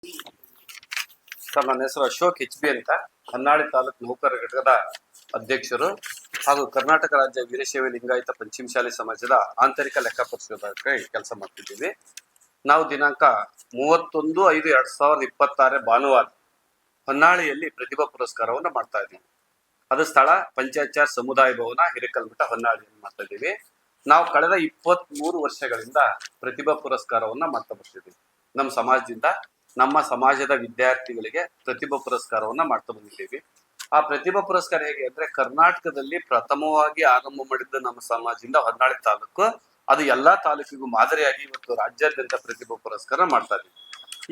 Sir, ನನ್ನ ಹೆಸರು Ashok HB ಅಂತ, ಹೊನ್ನಾಳಿ ತಾಲೂಕು ನೌಕರ ಘಟಕದ ಅಧ್ಯಕ್ಷರು ಹಾಗೂ ಕರ್ನಾಟಕ ರಾಜ್ಯ ವೀರಶೈವ ಲಿಂಗಾಯತ ಪಂಚಮಶಾಲಿ ಸಮಾಜದ ಆಂತರಿಕ ಲೆಕ್ಕ ಪರಿಶೋಧಕರಾಗಿ ಕೆಲಸ ಮಾಡ್ತಿದ್ದೀವಿ. ನಾವು ದಿನಾಂಕ 31/5/2026 ಭಾನುವಾರ ಹೊನ್ನಾಳಿಯಲ್ಲಿ ಪ್ರತಿಭಾ ಪುರಸ್ಕಾರವನ್ನು ಮಾಡ್ತಾ ಇದ್ದೀವಿ. ಅದು ಸ್ಥಳ ಪಂಚಾಯತ್ ರಾಜ್ ಸಮುದಾಯ ಭವನ, ಹಿರೇಕಲ್ಮಠ, ಹೊನ್ನಾಳಿಯಲ್ಲಿ ಮಾಡ್ತಾ ಇದ್ದೀವಿ. ನಾವು ಕಳೆದ 23 ವರ್ಷಗಳಿಂದ ಪ್ರತಿಭಾ ಪುರಸ್ಕಾರವನ್ನ ಮಾಡ್ತಾ ಬರ್ತಿದ್ದೀವಿ. ನಮ್ಮ ಸಮಾಜದಿಂದ ನಮ್ಮ ಸಮಾಜದ ವಿದ್ಯಾರ್ಥಿಗಳಿಗೆ ಪ್ರತಿಭಾ ಪುರಸ್ಕಾರವನ್ನ ಮಾಡ್ತಾ ಬಂದಿದ್ದೀವಿ. ಆ ಪ್ರತಿಭಾ ಪುರಸ್ಕಾರ ಹೇಗೆ ಅಂದ್ರೆ, ಕರ್ನಾಟಕದಲ್ಲಿ ಪ್ರಥಮವಾಗಿ ಆರಂಭ ಮಾಡಿದ್ದು ನಮ್ಮ ಸಮಾಜದಿಂದ ಹೊನ್ನಾಳಿ ತಾಲೂಕು. ಅದು ಎಲ್ಲಾ ತಾಲೂಕಿಗೂ ಮಾದರಿಯಾಗಿ ಇವತ್ತು ರಾಜ್ಯಾದ್ಯಂತ ಪ್ರತಿಭಾ ಪುರಸ್ಕಾರ ಮಾಡ್ತಾ ಇದೀವಿ.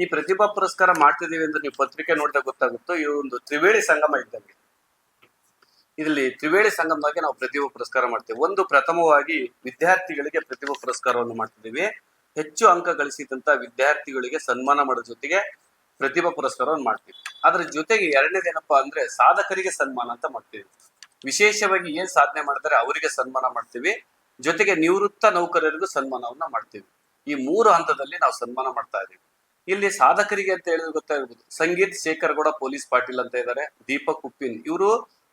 ಈ ಪ್ರತಿಭಾ ಪುರಸ್ಕಾರ ಮಾಡ್ತಿದೀವಿ ಅಂತ ನೀವು ಪತ್ರಿಕೆ ನೋಡಿದಾಗ ಗೊತ್ತಾಗುತ್ತೋ, ಈ ಒಂದು ತ್ರಿವೇಣಿ ಸಂಗಮ ಇದ್ದಂಗೆ. ಇಲ್ಲಿ ತ್ರಿವೇಣಿ ಸಂಗಮದಾಗೆ ನಾವು ಪ್ರತಿಭಾ ಪುರಸ್ಕಾರ ಮಾಡ್ತೇವೆ. ಒಂದು, ಪ್ರಥಮವಾಗಿ ವಿದ್ಯಾರ್ಥಿಗಳಿಗೆ ಪ್ರತಿಭಾ ಪುರಸ್ಕಾರವನ್ನು ಮಾಡ್ತಿದ್ದೀವಿ. ಹೆಚ್ಚು ಅಂಕ ಗಳಿಸಿದಂತ ವಿದ್ಯಾರ್ಥಿಗಳಿಗೆ ಸನ್ಮಾನ ಮಾಡೋ ಜೊತೆಗೆ ಪ್ರತಿಭಾ ಪುರಸ್ಕಾರವನ್ನು ಮಾಡ್ತೀವಿ. ಅದ್ರ ಜೊತೆಗೆ ಎರಡನೇದೇನಪ್ಪಾ ಅಂದ್ರೆ, ಸಾಧಕರಿಗೆ ಸನ್ಮಾನ ಅಂತ ಮಾಡ್ತೀವಿ. ವಿಶೇಷವಾಗಿ ಏನ್ ಸಾಧನೆ ಮಾಡಿದ್ರೆ ಅವರಿಗೆ ಸನ್ಮಾನ ಮಾಡ್ತೀವಿ. ಜೊತೆಗೆ ನಿವೃತ್ತ ನೌಕರರಿಗೂ ಸನ್ಮಾನವನ್ನ ಮಾಡ್ತೀವಿ. ಈ 3 ಹಂತದಲ್ಲಿ ನಾವು ಸನ್ಮಾನ ಮಾಡ್ತಾ ಇದೀವಿ. ಇಲ್ಲಿ ಸಾಧಕರಿಗೆ ಅಂತ ಹೇಳಿದ್ರೆ ಗೊತ್ತಾಗಿರ್ಬೋದು, ಸಂಗೀತ್ ಶೇಖರಗೌಡ ಪೊಲೀಸ್ ಪಾಟೀಲ್ ಅಂತ ಇದ್ದಾರೆ, ದೀಪಕ್ ಉಪ್ಪಿನ್, ಇವರು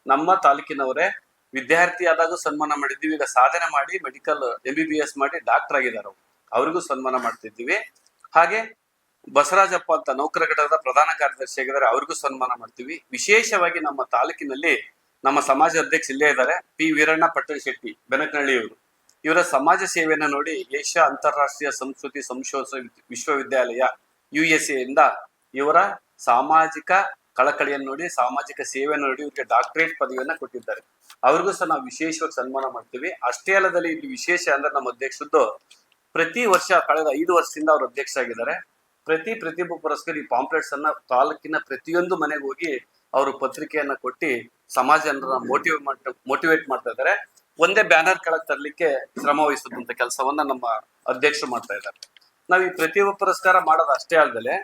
ನಮ್ಮ ತಾಲೂಕಿನವರೇ. ವಿದ್ಯಾರ್ಥಿ ಆದಾಗ ಸನ್ಮಾನ ಮಾಡಿದ್ದೀವಿ. ಈಗ ಸಾಧನೆ ಮಾಡಿ ಮೆಡಿಕಲ್ MBBS ಮಾಡಿ ಡಾಕ್ಟರ್ ಆಗಿದ್ದಾರೆ, ಅವ್ರಿಗೂ ಸನ್ಮಾನ ಮಾಡ್ತಿದ್ದೀವಿ. ಹಾಗೆ ಬಸವರಾಜಪ್ಪ ಅಂತ ನೌಕರ ಘಟಕದ ಪ್ರಧಾನ ಕಾರ್ಯದರ್ಶಿ ಆಗಿದ್ದಾರೆ, ಅವ್ರಿಗೂ ಸನ್ಮಾನ ಮಾಡ್ತೀವಿ. ವಿಶೇಷವಾಗಿ ನಮ್ಮ ತಾಲೂಕಿನಲ್ಲಿ ನಮ್ಮ ಸಮಾಜ ಅಧ್ಯಕ್ಷ ಇಲ್ಲೇ ಇದ್ದಾರೆ, P ವೀರಣ್ಣ ಪಟ್ಟಣ ಶೆಟ್ಟಿ ಬೆನಕನಹಳ್ಳಿಯವರು. ಇವರ ಸಮಾಜ ಸೇವೆಯನ್ನು ನೋಡಿ ಏಷ್ಯಾ ಅಂತಾರಾಷ್ಟ್ರೀಯ ಸಂಸ್ಕೃತಿ ಸಂಶೋಧನಾ ವಿಶ್ವವಿದ್ಯಾಲಯ USA ಇಂದ ಇವರ ಸಾಮಾಜಿಕ ಕಳಕಳಿಯನ್ನು ನೋಡಿ, ಸಾಮಾಜಿಕ ಸೇವೆಯನ್ನು ನೋಡಿ ಇವರಿಗೆ ಡಾಕ್ಟರೇಟ್ ಪದವಿಯನ್ನ ಕೊಟ್ಟಿದ್ದಾರೆ. ಅವ್ರಿಗೂ ಸಹ ನಾವು ವಿಶೇಷವಾಗಿ ಸನ್ಮಾನ ಮಾಡ್ತೀವಿ. ಅಷ್ಟೇ ಅಲ್ಲದಲ್ಲಿ ಇದು ವಿಶೇಷ ಅಂದ್ರೆ, ನಮ್ಮ ಅಧ್ಯಕ್ಷದ್ದು ಪ್ರತಿ ವರ್ಷ ಕಳೆದ 5 ವರ್ಷದಿಂದ ಅವರು ಅಧ್ಯಕ್ಷ ಆಗಿದ್ದಾರೆ. ಪ್ರತಿಭಾ ಪುರಸ್ಕಾರ ಈ ಪಾಂಪ್ಲೆಟ್ಸ್ ಅನ್ನ ತಾಲೂಕಿನ ಪ್ರತಿಯೊಂದು ಮನೆಗೆ ಹೋಗಿ ಅವರು ಪತ್ರಿಕೆಯನ್ನ ಕೊಟ್ಟು ಸಮಾಜ ಜನರನ್ನ ಮೋಟಿವೇಟ್ ಮಾಡ್ತಾ ಇದ್ದಾರೆ. ಒಂದೇ ಬ್ಯಾನರ್ ಕೆಳಗೆ ತರಲಿಕ್ಕೆ ಶ್ರಮ ವಹಿಸುವಂತ ಕೆಲಸವನ್ನ ನಮ್ಮ ಅಧ್ಯಕ್ಷರು ಮಾಡ್ತಾ ಇದ್ದಾರೆ. ನಾವು ಈ ಪ್ರತಿಭಾ ಪುರಸ್ಕಾರ ಮಾಡೋದು ಅಷ್ಟೇ ಅಲ್ಲದೆ,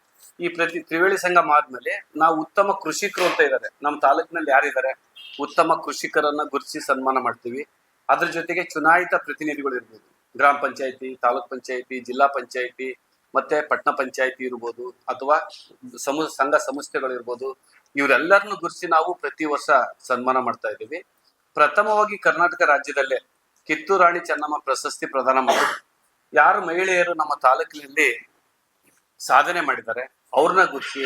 ಈ ತ್ರಿವೇಣಿ ಸಂಗಮ ಆದ್ಮೇಲೆ ನಾವು ಉತ್ತಮ ಕೃಷಿಕರು ಅಂತ ಇದ್ದಾರೆ ನಮ್ಮ ತಾಲೂಕಿನಲ್ಲಿ. ಯಾರಿದ್ದಾರೆ ಉತ್ತಮ ಕೃಷಿಕರನ್ನ ಗುರುತಿಸಿ ಸನ್ಮಾನ ಮಾಡ್ತೀವಿ. ಅದ್ರ ಜೊತೆಗೆ ಚುನಾಯಿತ ಪ್ರತಿನಿಧಿಗಳು ಇರ್ಬೋದು, ಗ್ರಾಮ ಪಂಚಾಯತಿ, ತಾಲೂಕ್ ಪಂಚಾಯತಿ, ಜಿಲ್ಲಾ ಪಂಚಾಯತಿ, ಮತ್ತೆ ಪಟ್ಟಣ ಪಂಚಾಯತಿ ಇರ್ಬೋದು, ಅಥವಾ ಸಂಘ ಸಂಸ್ಥೆಗಳು ಇರ್ಬೋದು, ಇವರೆಲ್ಲರನ್ನು ಗುರುತಿಸಿ ನಾವು ಪ್ರತಿ ವರ್ಷ ಸನ್ಮಾನ ಮಾಡ್ತಾ ಇದ್ದೀವಿ. ಪ್ರಥಮವಾಗಿ ಕರ್ನಾಟಕ ರಾಜ್ಯದಲ್ಲೇ ಕಿತ್ತೂರು ರಾಣಿ ಚೆನ್ನಮ್ಮ ಪ್ರಶಸ್ತಿ ಪ್ರದಾನ ಮಾಡಿ, ಯಾರು ಮಹಿಳೆಯರು ನಮ್ಮ ತಾಲೂಕಿನಲ್ಲಿ ಸಾಧನೆ ಮಾಡಿದ್ದಾರೆ ಅವ್ರನ್ನ ಗುರುತಿಸಿ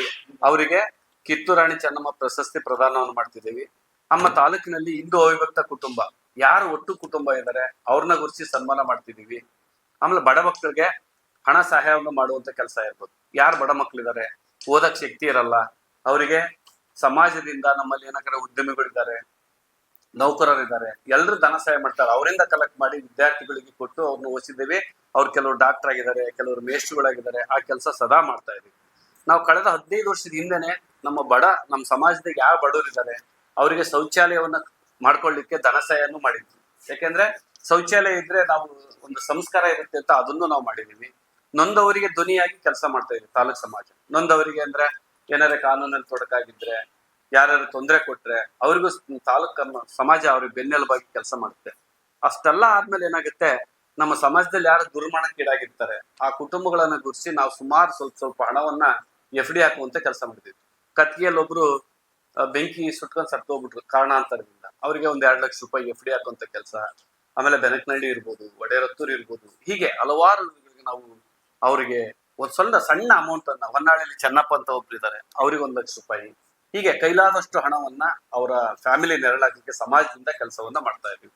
ಅವರಿಗೆ ಕಿತ್ತೂರು ರಾಣಿ ಚೆನ್ನಮ್ಮ ಪ್ರಶಸ್ತಿ ಪ್ರದಾನವನ್ನು ಮಾಡ್ತಿದ್ದೀವಿ. ನಮ್ಮ ತಾಲೂಕಿನಲ್ಲಿ ಹಿಂದೂ ಅವಿಭಕ್ತ ಕುಟುಂಬ, ಯಾರು ಒಟ್ಟು ಕುಟುಂಬ ಇದ್ದಾರೆ ಅವ್ರನ್ನ ಗುರುತಿಸಿ ಸನ್ಮಾನ ಮಾಡ್ತಿದ್ದೀವಿ. ಆಮೇಲೆ ಬಡ ಮಕ್ಕಳಿಗೆ ಹಣ ಸಹಾಯವನ್ನು ಮಾಡುವಂತ ಕೆಲಸ ಇರ್ಬೋದು. ಯಾರು ಬಡ ಮಕ್ಕಳಿದ್ದಾರೆ, ಓದಕ್ ಶಕ್ತಿ ಇರಲ್ಲ, ಅವರಿಗೆ ಸಮಾಜದಿಂದ ನಮ್ಮಲ್ಲಿ ಏನಾದ್ರೆ ಉದ್ಯಮಿಗಳಿದ್ದಾರೆ, ನೌಕರರಿದ್ದಾರೆ, ಎಲ್ಲರೂ ಧನ ಸಹಾಯ ಮಾಡ್ತಾರೆ. ಅವರಿಂದ ಕಲೆಕ್ಟ್ ಮಾಡಿ ವಿದ್ಯಾರ್ಥಿಗಳಿಗೆ ಕೊಟ್ಟು ಅವ್ರನ್ನ ಓದಿಸಿದ್ದೇವೆ. ಅವ್ರು ಕೆಲವರು ಡಾಕ್ಟರ್ ಆಗಿದ್ದಾರೆ, ಕೆಲವರು ಮೇಷ್ಟ್ರುಗಳಾಗಿದ್ದಾರೆ. ಆ ಕೆಲಸ ಸದಾ ಮಾಡ್ತಾ ಇದೀವಿ. ನಾವು ಕಳೆದ 15 ವರ್ಷದ ಹಿಂದೆನೆ ನಮ್ಮ ಸಮಾಜದಾಗ ಯಾವ ಬಡವರಿದ್ದಾರೆ ಅವರಿಗೆ ಶೌಚಾಲಯವನ್ನ ಮಾಡ್ಕೊಳ್ಳಿಕ್ಕೆ ಧನ ಸಹಾಯನೂ ಮಾಡಿದ್ವಿ. ಯಾಕೆಂದ್ರೆ ಶೌಚಾಲಯ ಇದ್ರೆ ನಾವು ಒಂದು ಸಂಸ್ಕಾರ ಇರುತ್ತೆ ಅಂತ ಅದನ್ನು ನಾವು ಮಾಡಿದೀವಿ. ನೊಂದವರಿಗೆ ಧ್ವನಿಯಾಗಿ ಕೆಲಸ ಮಾಡ್ತಾ ಇದೀವಿ ತಾಲೂಕ್ ಸಮಾಜ. ನೊಂದವರಿಗೆ ಅಂದ್ರೆ ಏನಾರ ಕಾನೂನಲ್ಲಿ ತೊಡಕಾಗಿದ್ರೆ, ಯಾರು ತೊಂದರೆ ಕೊಟ್ರೆ ಅವ್ರಿಗೂ ತಾಲೂಕ್ ಸಮಾಜ ಅವ್ರಿಗೆ ಬೆನ್ನೆಲುಬಾಗಿ ಕೆಲಸ ಮಾಡುತ್ತೆ. ಅಷ್ಟೆಲ್ಲ ಆದ್ಮೇಲೆ ಏನಾಗುತ್ತೆ, ನಮ್ಮ ಸಮಾಜದಲ್ಲಿ ಯಾರು ದುರ್ಮರಣಕ್ಕೀಡಾಗಿರ್ತಾರೆ ಆ ಕುಟುಂಬಗಳನ್ನ ಗುರುತಿಸಿ ನಾವು ಸುಮಾರು ಸ್ವಲ್ಪ ಹಣವನ್ನ FD ಹಾಕುವಂತ ಕೆಲಸ ಮಾಡಿದ್ವಿ. ಕತ್ಕಿಯಲ್ಲಿ ಒಬ್ರು ಬೆಂಕಿ ಸುಟ್ಕೊಂಡು ಸತ್ತೋಗ್ಬಿಟ್ರು ಕಾರಣಾಂತರದಿಂದ, ಅವರಿಗೆ 1-2 ಲಕ್ಷ ರೂಪಾಯಿ FD ಹಾಕುವಂತ ಕೆಲಸ. ಆಮೇಲೆ ಬೆನಕನಹಳ್ಳಿ ಇರ್ಬೋದು, ಒಡೆರತ್ತೂರು ಇರ್ಬೋದು, ಹೀಗೆ ಹಲವಾರು ನಾವು ಅವರಿಗೆ ಒಂದ್ ಸಣ್ಣ ಅಮೌಂಟ್ ಅನ್ನ, ಹೊನ್ನಾಳಿಯಲ್ಲಿ ಚೆನ್ನಪ್ಪ ಅಂತ ಒಬ್ರು ಇದ್ದಾರೆ, ಅವ್ರಿಗೆ 1 ಲಕ್ಷ ರೂಪಾಯಿ, ಹೀಗೆ ಕೈಲಾದಷ್ಟು ಹಣವನ್ನ ಅವರ ಫ್ಯಾಮಿಲಿ ನೆರಳಾಗಲಿಕ್ಕೆ ಸಮಾಜದಿಂದ ಕೆಲಸವನ್ನ ಮಾಡ್ತಾ ಇದ್ವಿ.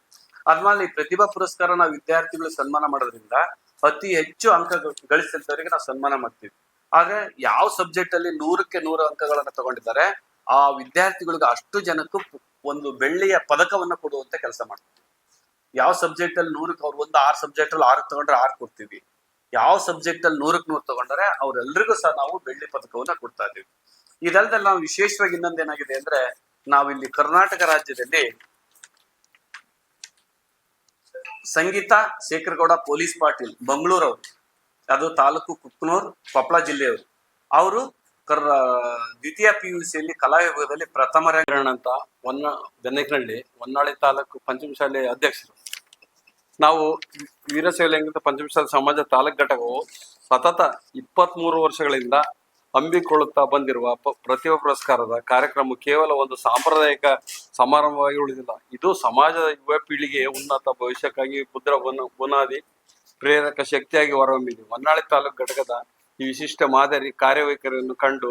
ಅದ್ಮೇಲೆ ಈ ಪ್ರತಿಭಾ ಪುರಸ್ಕಾರ ನಾವು ವಿದ್ಯಾರ್ಥಿಗಳು ಸನ್ಮಾನ ಮಾಡೋದ್ರಿಂದ ಅತಿ ಹೆಚ್ಚು ಅಂಕ ಗಳಿಸಿದವರಿಗೆ ನಾವು ಸನ್ಮಾನ ಮಾಡ್ತೀವಿ. ಆದ್ರೆ ಯಾವ ಸಬ್ಜೆಕ್ಟ್ ಅಲ್ಲಿ 100ಕ್ಕೆ 100 ಅಂಕಗಳನ್ನ ತಗೊಂಡಿದ್ದಾರೆ ಆ ವಿದ್ಯಾರ್ಥಿಗಳಿಗೆ ಅಷ್ಟು ಜನಕ್ಕೂ ಒಂದು ಬೆಳ್ಳಿಯ ಪದಕವನ್ನ ಕೊಡುವಂತ ಕೆಲಸ ಮಾಡ್ತೀವಿ. ಯಾವ ಸಬ್ಜೆಕ್ಟ್ ಅಲ್ಲಿ 100ಕ್ಕೆ ಅವ್ರು 6 ಸಬ್ಜೆಕ್ಟ್ ಅಲ್ಲಿ 6 ತಗೊಂಡ್ರೆ 6 ಕೊಡ್ತೀವಿ. ಯಾವ ಸಬ್ಜೆಕ್ಟ್ ಅಲ್ಲಿ 100ಕ್ಕೆ 100 ತಗೊಂಡ್ರೆ ಅವ್ರೆಲ್ರಿಗೂ ಸಹ ನಾವು ಬೆಳ್ಳಿ ಪದಕವನ್ನ ಕೊಡ್ತಾ ಇದೀವಿ. ಇದಲ್ದಲ್ಲಿ ನಾವು ವಿಶೇಷವಾಗಿ ಇನ್ನೊಂದೇನಾಗಿದೆ ಅಂದ್ರೆ, ನಾವಿಲ್ಲಿ ಕರ್ನಾಟಕ ರಾಜ್ಯದಲ್ಲಿ ಸಂಗೀತ ಶೇಖರಗೌಡ ಪೊಲೀಸ್ ಪಾಟೀಲ್ ಬೆಂಗಳೂರವರು, ಅದು ತಾಲೂಕು ಕುಕ್ನೂರ್, ಕೊಪ್ಪಳ ಜಿಲ್ಲೆಯವರು. ಅವರು ದ್ವಿತೀಯ PUCಯಲ್ಲಿ ಕಲಾ ವಿಭಾಗದಲ್ಲಿ ಪ್ರಥಮ ರ್ಯಾಂಕ್ ಅಂತ ಬೆನಕನಹಳ್ಳಿ ಹೊನ್ನಾಳಿ ತಾಲೂಕು ಪಂಚಮಶಾಲೆ ಅಧ್ಯಕ್ಷರು. ನಾವು ವೀರಶೈವ ಲಿಂಗಾಯತ ಪಂಚಮಶಾಲಿ ಸಮಾಜ ತಾಲೂಕು ಘಟಕವು ಸತತ 23 ವರ್ಷಗಳಿಂದ ಹಮ್ಮಿಕೊಳ್ಳುತ್ತಾ ಬಂದಿರುವ ಪ್ರತಿಭಾ ಪುರಸ್ಕಾರದ ಕಾರ್ಯಕ್ರಮ ಕೇವಲ ಒಂದು ಸಾಂಪ್ರದಾಯಿಕ ಸಮಾರಂಭವಾಗಿ ಉಳಿದಿಲ್ಲ. ಇದು ಸಮಾಜದ ಯುವ ಪೀಳಿಗೆಯ ಉನ್ನತ ಭವಿಷ್ಯಕ್ಕಾಗಿ ಬುನಾದಿ ಪ್ರೇರಕ ಶಕ್ತಿಯಾಗಿ ಹೊರಹೊಮ್ಮಿದೆ. ಹೊನ್ನಾಳಿ ತಾಲೂಕು ಘಟಕದ ಈ ವಿಶಿಷ್ಟ ಮಾದರಿ ಕಾರ್ಯವೈಖರಿಯನ್ನು ಕಂಡು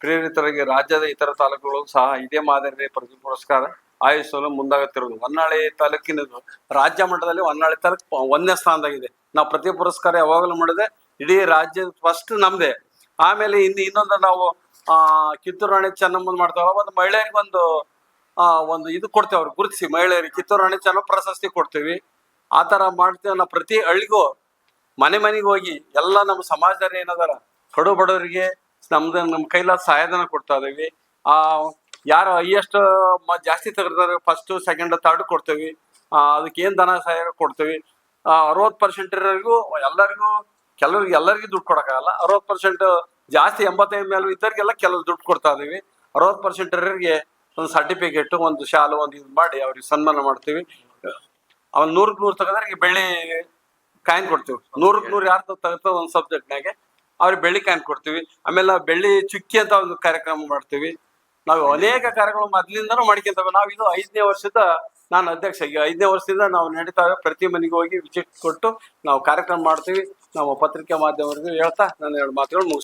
ಪ್ರೇರಿತರಾಗಿ ರಾಜ್ಯದ ಇತರ ತಾಲೂಕುಗಳು ಸಹ ಇದೇ ಮಾದರಿ ಪ್ರತಿಭಾ ಪುರಸ್ಕಾರ ಆಯೋಜಿಸಲು ಮುಂದಾಗುತ್ತಿರುವುದು. ಹೊನ್ನಾಳಿ ತಾಲೂಕಿನದು ರಾಜ್ಯ ಮಟ್ಟದಲ್ಲಿ ಹೊನ್ನಾಳಿ ತಾಲೂಕು 1ನೇ ಸ್ಥಾನದಾಗಿದೆ. ನಾವು ಪ್ರತಿಭಾ ಪುರಸ್ಕಾರ ಯಾವಾಗಲೂ ಮಾಡಿದೆ ಇಡೀ ರಾಜ್ಯದ ಫಸ್ಟ್ ನಮ್ದೇ. ಆಮೇಲೆ ಇನ್ನೊಂದು ನಾವು ಕಿತ್ತೂರು ರಾಣಿ ಚೆನ್ನಮ್ಮನ ಮಾಡ್ತಾವಲ್ಲ, ಒಂದು ಮಹಿಳೆಯರಿಗೆ ಒಂದು ಇದು ಕೊಡ್ತೇವೆ, ಅವ್ರಿಗೆ ಗುರುತಿಸಿ ಮಹಿಳೆಯರಿಗೆ ಕಿತ್ತೂರು ರಾಣಿ ಚೆನ್ನಮ್ಮ ಪ್ರಶಸ್ತಿ ಕೊಡ್ತೀವಿ. ಆ ತರ ಮಾಡ್ತೇವೆ. ನಾವು ಪ್ರತಿ ಹಳ್ಳಿಗೂ ಮನೆಗೆ ಹೋಗಿ ಎಲ್ಲ ನಮ್ಮ ಸಮಾಜದಲ್ಲಿ ಏನದಾರ ಕಡು ಬಡವರಿಗೆ ನಮ್ಮ ಕೈಲಾದ ಸಹಾಯಧನ ಕೊಡ್ತಾ ಇದೀವಿ. ಯಾರು ಹೈಯೆಸ್ಟ್ ಜಾಸ್ತಿ ತೆಗೆದಾರೆ ಫಸ್ಟ್ ಸೆಕೆಂಡ್ ಥರ್ಡ್ ಕೊಡ್ತೇವಿ. ಅದಕ್ಕೆ ಏನ್ ಧನ ಸಹಾಯ ಕೊಡ್ತೇವಿ. 60% ಇರೋರಿಗೂ ಎಲ್ಲರಿಗೂ ದುಡ್ಡು ಕೊಡಕ್ಕಾಗಲ್ಲ. 60% ಜಾಸ್ತಿ 85 ಮೇಲೆ ಇದ್ದವ್ರಿಗೆಲ್ಲ ಕೆಲವು ದುಡ್ಡು ಕೊಡ್ತಾ ಇದೀವಿ. 60% ಇರೋರಿಗೆ ಒಂದು ಸರ್ಟಿಫಿಕೇಟ್, ಒಂದು ಶಾಲು, ಒಂದು ಇದು ಮಾಡಿ ಅವ್ರಿಗೆ ಸನ್ಮಾನ ಮಾಡ್ತೀವಿ. ಅವ್ನು 100ಕ್ಕೆ 100 ತೆಗೆದ್ರಿಗೆ ಬೆಳ್ಳಿ ಕಾಯಿನ್ ಕೊಡ್ತೀವಿ. 100ಕ್ಕೆ 100 ಯಾರು ತೆಗೆದ ಒಂದು ಸಬ್ಜೆಕ್ಟ್ನಾಗೆ ಅವ್ರಿಗೆ ಬೆಳ್ಳಿ ಕಾಯಿನ್ ಕೊಡ್ತೀವಿ. ಆಮೇಲೆ ಬೆಳ್ಳಿ ಚುಕ್ಕಿ ಅಂತ ಒಂದು ಕಾರ್ಯಕ್ರಮ ಮಾಡ್ತೀವಿ. ನಾವು ಅನೇಕ ಕಾರ್ಯಕ್ರಮ ಮೊದ್ಲಿಂದನೂ ಮಾಡ್ಕೊಂತೇವೆ. ನಾವು ಇದು 5ನೇ ವರ್ಷದ ನಾನು ಅಧ್ಯಕ್ಷ. ಈಗ 5ನೇ ವರ್ಷದಿಂದ ನಾವು ನಡೀತಾವೆ. ಪ್ರತಿ ಮನೆಗೆ ಹೋಗಿ ವಿಸಿಟ್ ಕೊಟ್ಟು ನಾವು ಕಾರ್ಯಕ್ರಮ ಮಾಡ್ತೀವಿ. ನಾವು ಪತ್ರಿಕಾ ಮಾಧ್ಯಮದವರೆಗೂ ಹೇಳ್ತಾ ನಾನು 2 ಮಾತುಗಳು ಮುಗಿಸ್ತೀನಿ.